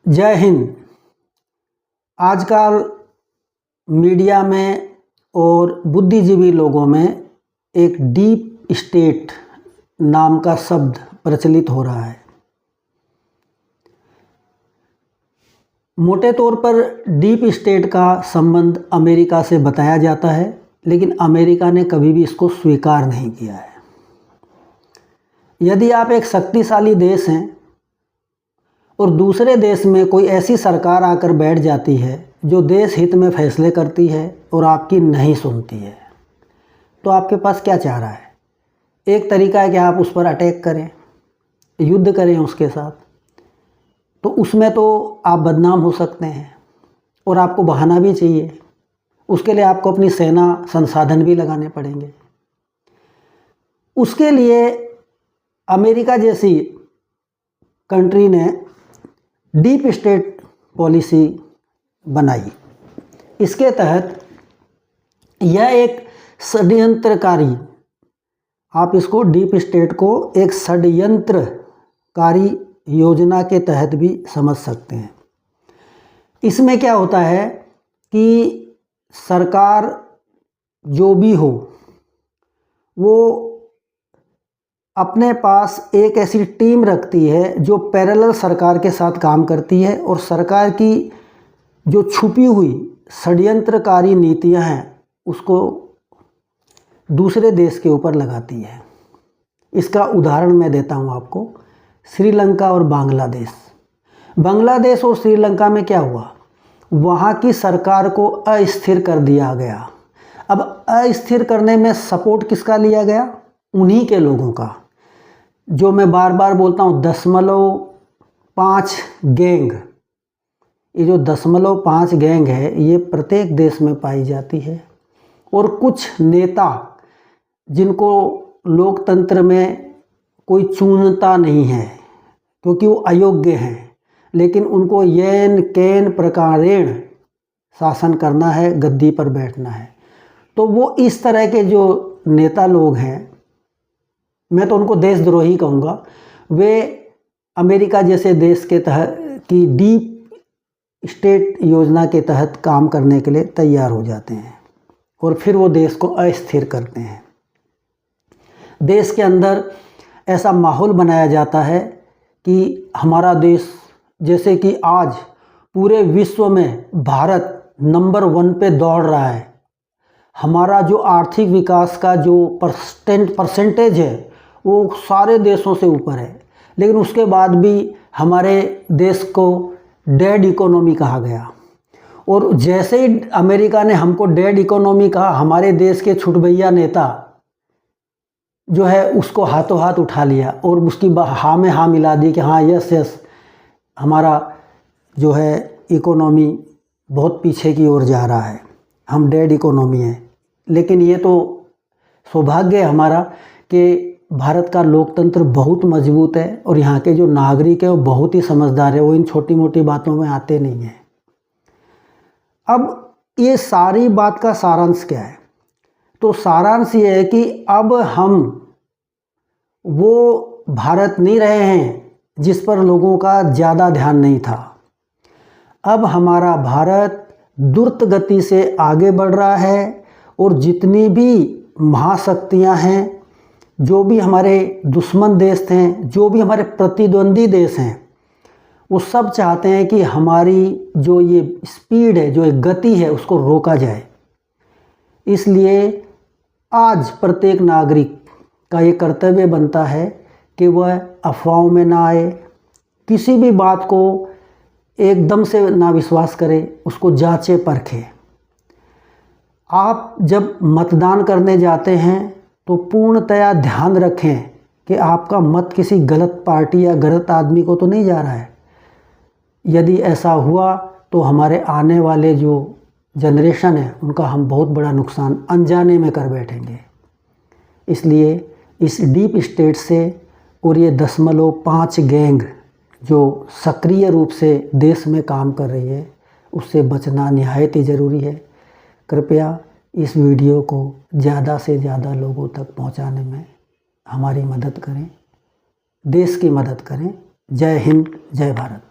जय हिंद। आजकल मीडिया में और बुद्धिजीवी लोगों में एक डीप स्टेट नाम का शब्द प्रचलित हो रहा है। मोटे तौर पर डीप स्टेट का संबंध अमेरिका से बताया जाता है, लेकिन अमेरिका ने कभी भी इसको स्वीकार नहीं किया है। यदि आप एक शक्तिशाली देश हैं और दूसरे देश में कोई ऐसी सरकार आकर बैठ जाती है जो देश हित में फैसले करती है और आपकी नहीं सुनती है, तो आपके पास क्या चारा है? एक तरीका है कि आप उस पर अटैक करें, युद्ध करें उसके साथ, तो उसमें तो आप बदनाम हो सकते हैं और आपको बहाना भी चाहिए। उसके लिए आपको अपनी सेना संसाधन भी लगाने पड़ेंगे। उसके लिए अमेरिका जैसी कंट्री ने डीप स्टेट पॉलिसी बनाई। इसके तहत यह एक षड्यंत्रकारी, आप इसको डीप स्टेट को एक षड्यंत्रकारी योजना के तहत भी समझ सकते हैं। इसमें क्या होता है कि सरकार जो भी हो वो अपने पास एक ऐसी टीम रखती है जो पैरेलल सरकार के साथ काम करती है और सरकार की जो छुपी हुई षड्यंत्रकारी नीतियां हैं उसको दूसरे देश के ऊपर लगाती है। इसका उदाहरण मैं देता हूं आपको, श्रीलंका और बांग्लादेश। बांग्लादेश और श्रीलंका में क्या हुआ, वहाँ की सरकार को अस्थिर कर दिया गया। अब अस्थिर करने में सपोर्ट किसका लिया गया? उन्हीं के लोगों का, जो मैं बार बार बोलता हूँ 0.5 गैंग। ये जो 0.5 गैंग है ये प्रत्येक देश में पाई जाती है और कुछ नेता जिनको लोकतंत्र में कोई चुनता नहीं है क्योंकि वो अयोग्य हैं, लेकिन उनको येन केन प्रकारेण शासन करना है, गद्दी पर बैठना है, तो वो इस तरह के जो नेता लोग हैं, मैं तो उनको देशद्रोही कहूँगा, वे अमेरिका जैसे देश के तहत की डीप स्टेट योजना के तहत काम करने के लिए तैयार हो जाते हैं और फिर वो देश को अस्थिर करते हैं। देश के अंदर ऐसा माहौल बनाया जाता है कि हमारा देश, जैसे कि आज पूरे विश्व में भारत नंबर 1 पे दौड़ रहा है। हमारा जो आर्थिक विकास का जो परसेंटेज है वो सारे देशों से ऊपर है, लेकिन उसके बाद भी हमारे देश को डेड इकोनॉमी कहा गया। और जैसे ही अमेरिका ने हमको डेड इकोनॉमी कहा, हमारे देश के छुटभैया नेता जो है उसको हाथों हाथ उठा लिया और उसकी हाँ में हाँ मिला दी कि हाँ यस हमारा जो है इकोनॉमी बहुत पीछे की ओर जा रहा है, हम डेड इकोनॉमी हैं। लेकिन ये तो सौभाग्य है हमारा कि भारत का लोकतंत्र बहुत मजबूत है और यहाँ के जो नागरिक हैं वो बहुत ही समझदार है, वो इन छोटी मोटी बातों में आते नहीं हैं। अब ये सारी बात का सारांश क्या है? तो सारांश ये है कि अब हम वो भारत नहीं रहे हैं जिस पर लोगों का ज़्यादा ध्यान नहीं था। अब हमारा भारत द्रुत गति से आगे बढ़ रहा है और जितनी भी महाशक्तियां हैं, जो भी हमारे दुश्मन देश हैं, जो भी हमारे प्रतिद्वंदी देश हैं, वो सब चाहते हैं कि हमारी जो ये स्पीड है, जो एक गति है, उसको रोका जाए। इसलिए आज प्रत्येक नागरिक का ये कर्तव्य बनता है कि वह अफवाहों में ना आए, किसी भी बात को एकदम से ना विश्वास करे, उसको जांचे परखे। आप जब मतदान करने जाते हैं तो पूर्णतया ध्यान रखें कि आपका मत किसी गलत पार्टी या गलत आदमी को तो नहीं जा रहा है। यदि ऐसा हुआ तो हमारे आने वाले जो जनरेशन है उनका हम बहुत बड़ा नुकसान अनजाने में कर बैठेंगे। इसलिए इस डीप स्टेट से और ये 0.5 गैंग जो सक्रिय रूप से देश में काम कर रही है, उससे बचना निहायत ही ज़रूरी है। कृपया इस वीडियो को ज़्यादा से ज़्यादा लोगों तक पहुंचाने में हमारी मदद करें, देश की मदद करें। जय हिंद, जय भारत।